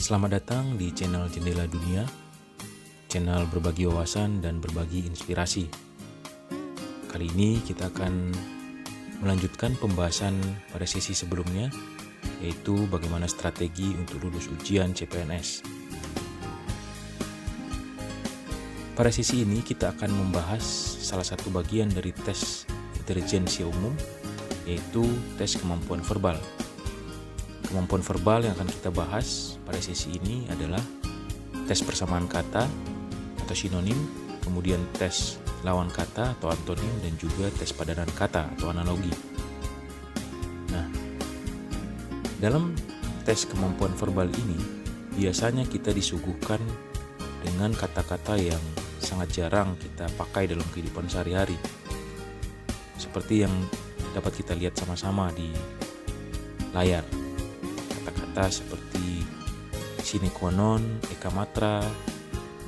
Selamat datang di channel Jendela Dunia, channel berbagi wawasan dan berbagi inspirasi. Kali ini kita akan melanjutkan pembahasan pada sesi sebelumnya, yaitu bagaimana strategi untuk lulus ujian CPNS. Pada sesi ini kita akan membahas salah satu bagian dari tes intelijensia umum, yaitu tes kemampuan verbal. Kemampuan verbal yang akan kita bahas pada sesi ini adalah tes persamaan kata atau sinonim, kemudian tes lawan kata atau antonim, dan juga tes padanan kata atau analogi. Nah, dalam tes kemampuan verbal ini biasanya kita disuguhkan dengan kata-kata yang sangat jarang kita pakai dalam kehidupan sehari-hari, seperti yang dapat kita lihat sama-sama di layar. Kata-kata seperti sine qua non, eka matra,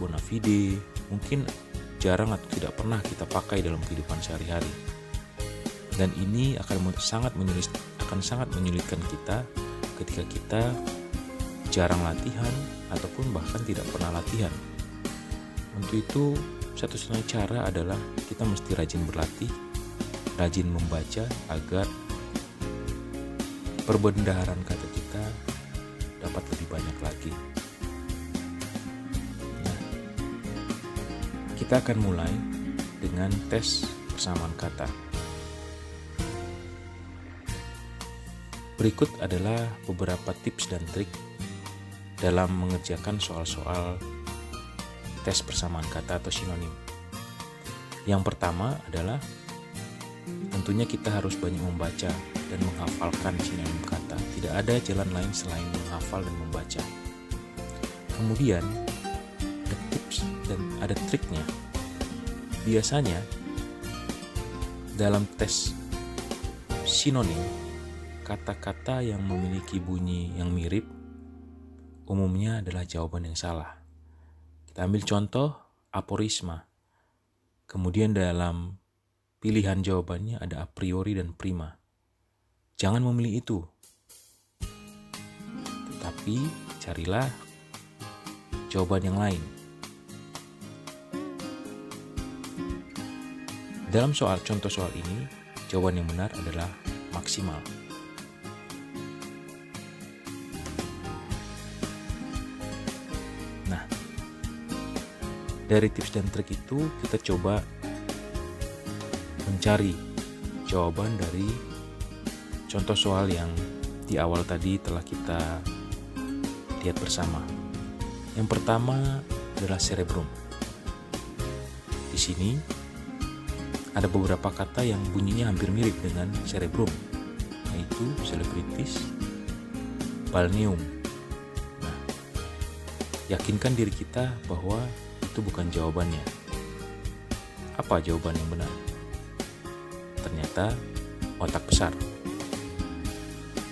bona fide mungkin jarang atau tidak pernah kita pakai dalam kehidupan sehari-hari, dan ini akan sangat menyulitkan kita ketika kita jarang latihan ataupun bahkan tidak pernah latihan. Untuk itu, satu-satunya cara adalah kita mesti rajin berlatih, rajin membaca agar perbendaharaan kata kita dapat lebih banyak lagi. Nah, kita akan mulai dengan tes persamaan kata. Berikut adalah beberapa tips dan trik dalam mengerjakan soal-soal tes persamaan kata atau sinonim. Yang pertama adalah tentunya kita harus banyak membaca dan menghafalkan sinonim kata. Tidak ada jalan lain selain menghafal dan membaca. Kemudian ada tips dan ada triknya. Biasanya dalam tes sinonim, kata-kata yang memiliki bunyi yang mirip umumnya adalah jawaban yang salah. Kita ambil contoh aforisma. Kemudian dalam pilihan jawabannya ada a priori dan prima. Jangan memilih itu, tetapi carilah jawaban yang lain. Dalam contoh soal ini, jawaban yang benar adalah maksimal. Nah, dari tips dan trik itu kita coba mencari jawaban dari contoh soal yang di awal tadi telah kita lihat bersama. Yang pertama adalah cerebrum. Di sini ada beberapa kata yang bunyinya hampir mirip dengan cerebrum, yaitu celebrities, balneum. Nah, yakinkan diri kita bahwa itu bukan jawabannya. Apa jawaban yang benar? Ternyata otak besar.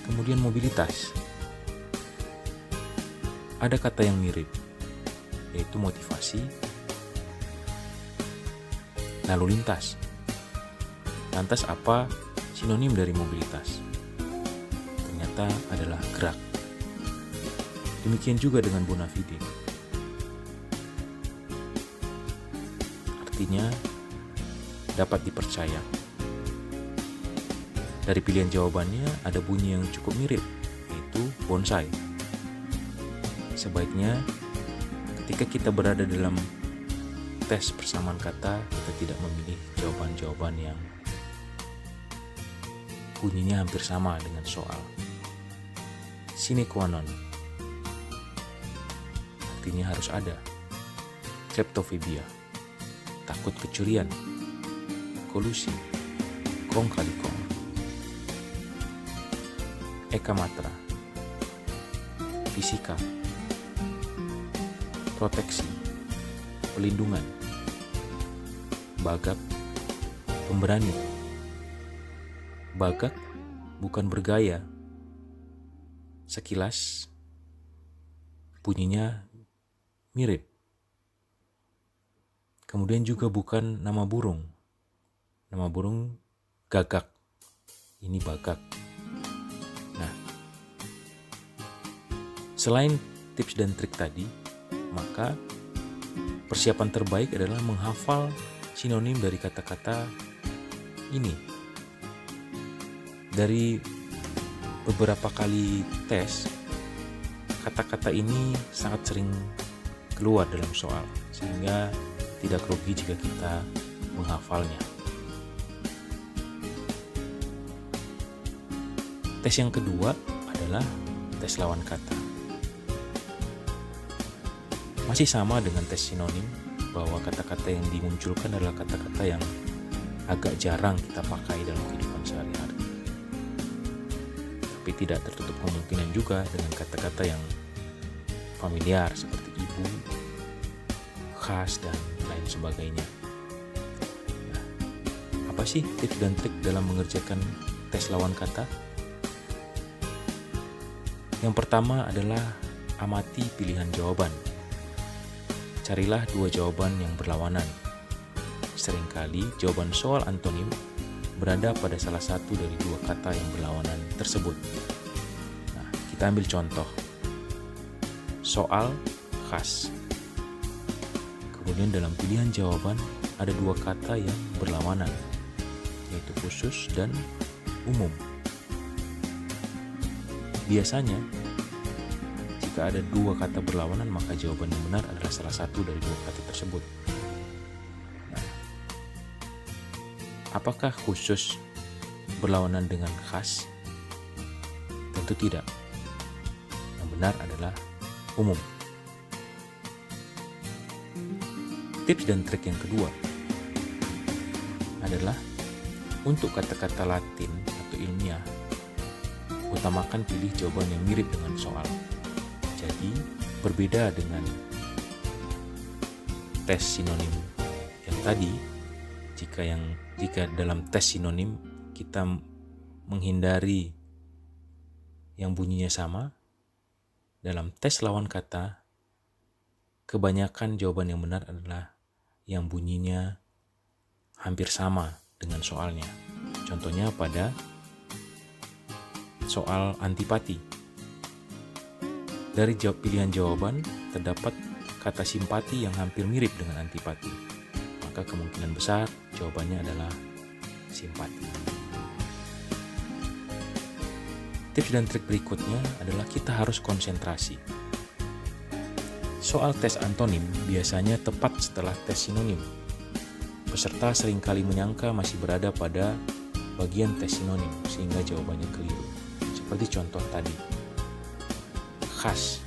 Kemudian mobilitas. Ada kata yang mirip, yaitu motivasi, lalu lintas. Lantas apa sinonim dari mobilitas? Ternyata adalah gerak. Demikian juga dengan bona fide. Artinya dapat dipercaya. Dari pilihan jawabannya ada bunyi yang cukup mirip, yaitu bonsai. Sebaiknya ketika kita berada dalam tes persamaan kata, kita tidak memilih jawaban-jawaban yang bunyinya hampir sama dengan soal. Sine qua non, artinya harus ada. Kleptofobia, takut kecurian. Kolusi, kong kali kong. Eka matra, fisika, proteksi, pelindungan. Bagak, pemberani. Bagak bukan bergaya. Sekilas bunyinya mirip. Kemudian juga bukan nama burung. Nama burung gagak. Ini bagak. Nah, selain tips dan trik tadi, maka persiapan terbaik adalah menghafal sinonim dari kata-kata ini. Dari beberapa kali tes, kata-kata ini sangat sering keluar dalam soal, sehingga tidak rugi jika kita menghafalnya. Tes yang kedua adalah tes lawan kata. Masih sama dengan tes sinonim, bahwa kata-kata yang dimunculkan adalah kata-kata yang agak jarang kita pakai dalam kehidupan sehari-hari. Tapi tidak tertutup kemungkinan juga dengan kata-kata yang familiar seperti ibu, khas, dan lain sebagainya. Nah, apa sih tips dan trik dalam mengerjakan tes lawan kata? Yang pertama adalah amati pilihan jawaban. Carilah dua jawaban yang berlawanan. Seringkali jawaban soal antonim berada pada salah satu dari dua kata yang berlawanan tersebut. Nah, kita ambil contoh. Soal khas. Kemudian dalam pilihan jawaban ada dua kata yang berlawanan, yaitu khusus dan umum. Biasanya, jika ada dua kata berlawanan, maka jawaban yang benar adalah salah satu dari dua kata tersebut. Apakah khusus berlawanan dengan khas? Tentu tidak. Yang benar adalah umum. Tips dan trik yang kedua adalah untuk kata-kata Latin atau ilmiah, utamakan pilih jawaban yang mirip dengan soal. Jadi, berbeda dengan tes sinonim yang tadi. Jika dalam tes sinonim kita menghindari yang bunyinya sama, dalam tes lawan kata kebanyakan jawaban yang benar adalah yang bunyinya hampir sama dengan soalnya. Contohnya pada soal antipati. Dari pilihan jawaban terdapat kata simpati yang hampir mirip dengan antipati. Maka kemungkinan besar jawabannya adalah simpati. Tips dan trik berikutnya adalah kita harus konsentrasi. Soal tes antonim biasanya tepat setelah tes sinonim. Peserta seringkali menyangka masih berada pada bagian tes sinonim sehingga jawabannya keliru. Seperti contoh tadi. Khas.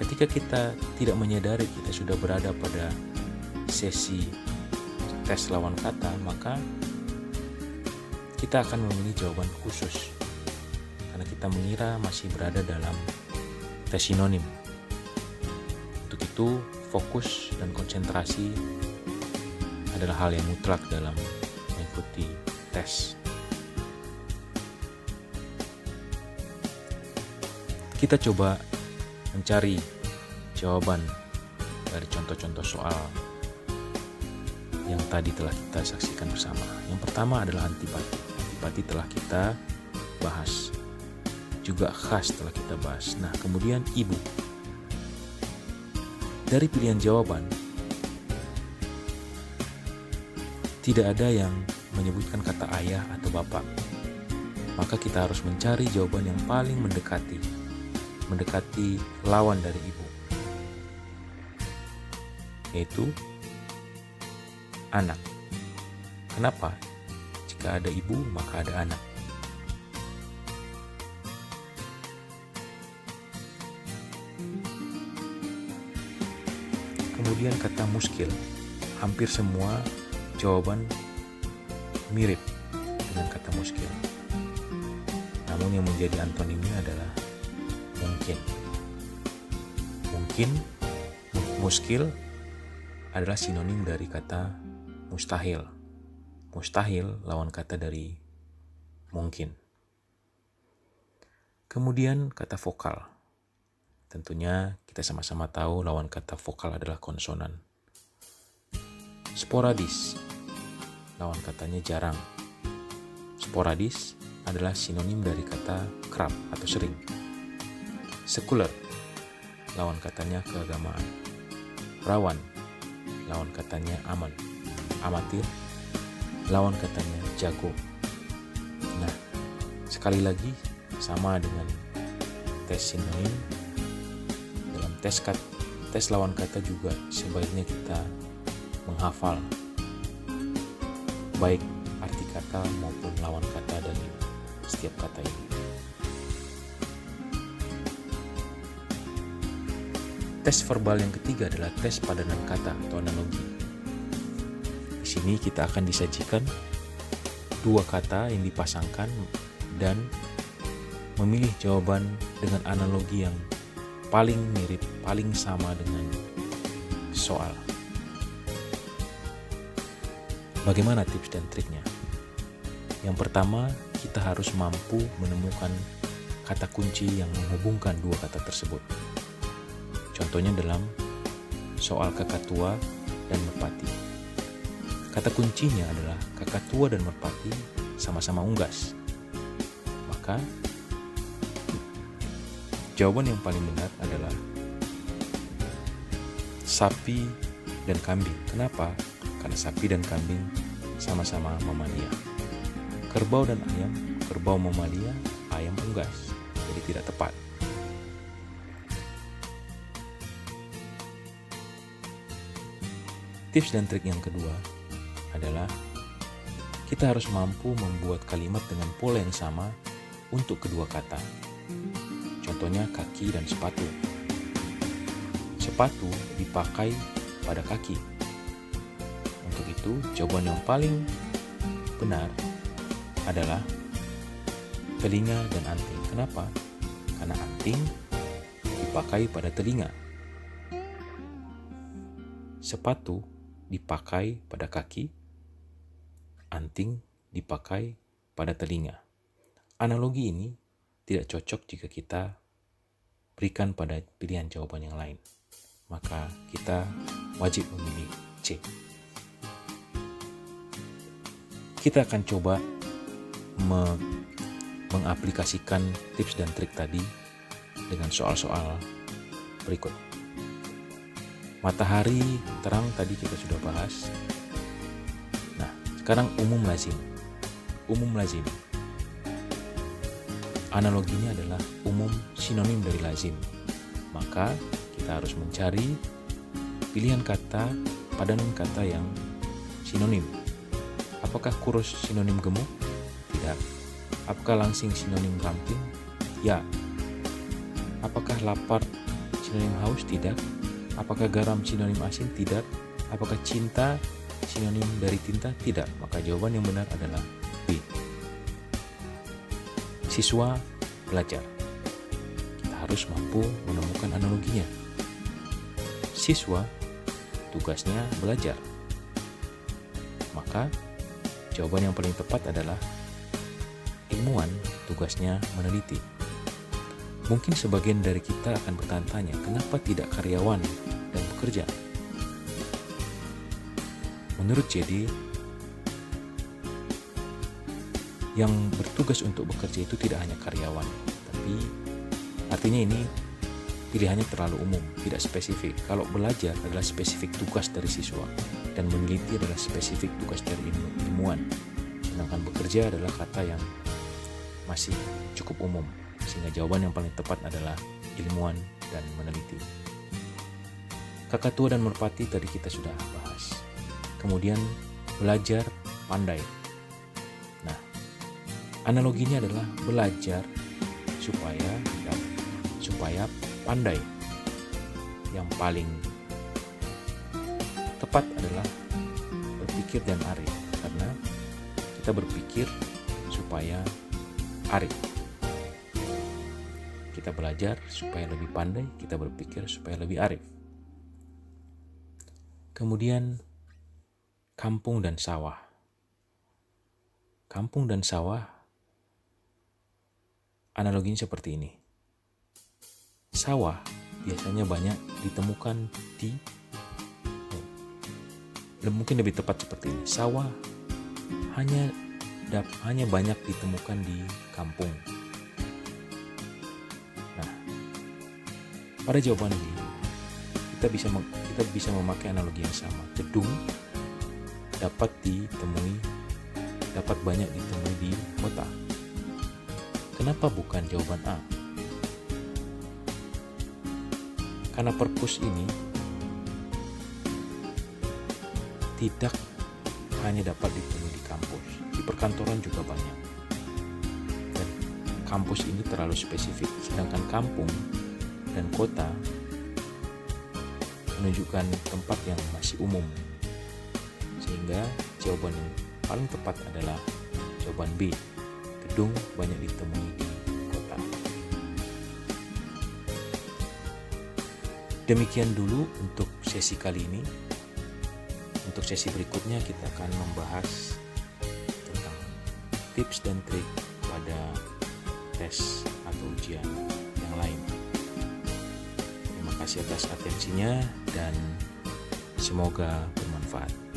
Ketika kita tidak menyadari kita sudah berada pada sesi tes lawan kata, maka kita akan memilih jawaban khusus karena kita mengira masih berada dalam tes sinonim. Untuk itu, fokus dan konsentrasi adalah hal yang mutlak dalam mengikuti tes. Kita coba mencari jawaban dari contoh-contoh soal yang tadi telah kita saksikan bersama. Yang pertama adalah antipati. Antipati telah kita bahas. Juga khas telah kita bahas. Nah, kemudian ibu. Dari pilihan jawaban, tidak ada yang menyebutkan kata ayah atau bapak. Maka kita harus mencari jawaban yang paling mendekati lawan dari ibu, yaitu anak. Kenapa? Jika ada ibu, maka ada anak. Kemudian kata muskil. Hampir semua jawaban mirip dengan kata muskil. Namun yang menjadi antonimnya adalah mungkin. Mungkin, muskil adalah sinonim dari kata mustahil. Mustahil lawan kata dari mungkin. Kemudian kata vokal. Tentunya kita sama-sama tahu lawan kata vokal adalah konsonan. Sporadis. Lawan katanya jarang. Sporadis adalah sinonim dari kata kerap atau sering. Sekuler. lawan katanya keagamaan. Rawan, lawan katanya aman. Amatir, lawan katanya jago. Nah, sekali lagi sama dengan tes sinonim, dalam tes lawan kata juga sebaiknya kita menghafal baik arti kata maupun lawan kata dari setiap kata ini. Tes verbal yang ketiga adalah tes padanan kata atau analogi. Di sini kita akan disajikan dua kata yang dipasangkan dan memilih jawaban dengan analogi yang paling mirip, paling sama dengan soal. Bagaimana tips dan triknya? Yang pertama, kita harus mampu menemukan kata kunci yang menghubungkan dua kata tersebut. Contohnya dalam soal kakak tua dan merpati. Kata kuncinya adalah kakak tua dan merpati sama-sama unggas. Maka jawaban yang paling benar adalah sapi dan kambing. Kenapa? Karena sapi dan kambing sama-sama mamalia. Kerbau dan ayam, kerbau mamalia, ayam unggas. Jadi tidak tepat. Tips dan trik yang kedua adalah kita harus mampu membuat kalimat dengan pola yang sama untuk kedua kata. Contohnya kaki dan sepatu. Sepatu dipakai pada kaki. Untuk itu, jawaban yang paling benar adalah telinga dan anting. Kenapa? Karena anting dipakai pada telinga. Sepatu dipakai pada kaki, anting dipakai pada telinga. Analogi ini tidak cocok jika kita berikan pada pilihan jawaban yang lain. Maka kita wajib memilih C. Kita akan coba mengaplikasikan tips dan trik tadi dengan soal-soal berikut. Matahari terang tadi kita sudah bahas. Nah, sekarang umum lazim. Umum lazim. Analoginya adalah umum sinonim dari lazim. Maka kita harus mencari pilihan kata, padanan kata yang sinonim. Apakah kurus sinonim gemuk? Tidak. Apakah langsing sinonim ramping? Ya. Apakah lapar sinonim haus? Tidak. Apakah garam sinonim asin? Tidak. Apakah cinta sinonim dari tinta? Tidak. Maka jawaban yang benar adalah B. Siswa belajar. Kita harus mampu menemukan analoginya. Siswa tugasnya belajar. Maka jawaban yang paling tepat adalah ilmuwan tugasnya meneliti. Mungkin sebagian dari kita akan bertanya-tanya, kenapa tidak karyawan dan bekerja? Menurut JD, yang bertugas untuk bekerja itu tidak hanya karyawan, tapi artinya ini pilihannya terlalu umum, tidak spesifik. Kalau belajar adalah spesifik tugas dari siswa, dan meneliti adalah spesifik tugas dari ilmuwan. Sedangkan bekerja adalah kata yang masih cukup umum, sehingga jawaban yang paling tepat adalah ilmuwan dan meneliti. Kakak tua dan merpati tadi kita sudah bahas. Kemudian belajar pandai. Nah, analoginya adalah belajar supaya pandai. Yang paling tepat adalah berpikir dan arif, karena kita berpikir supaya arif. Kita belajar supaya lebih pandai, kita berpikir supaya lebih arif. Kemudian kampung dan sawah. Kampung dan sawah analoginya seperti ini. Sawah biasanya banyak ditemukan mungkin lebih tepat seperti ini. Sawah hanya banyak ditemukan di kampung. Nah, Pada jawaban B, kita bisa memakai analogi yang sama. Gedung dapat banyak ditemui di kota. Kenapa bukan jawaban A? Karena perpus ini tidak hanya dapat ditemui di kampus, di perkantoran juga banyak. Dan kampus ini terlalu spesifik, sedangkan kampung dan kota menunjukkan tempat yang masih umum. Sehingga jawaban yang paling tepat adalah jawaban B. Gedung banyak ditemui di kota. Demikian dulu untuk sesi kali ini. Untuk sesi berikutnya kita akan membahas tentang tips dan trik pada tes atau ujian yang lain. Terima kasih atas atensinya dan semoga bermanfaat.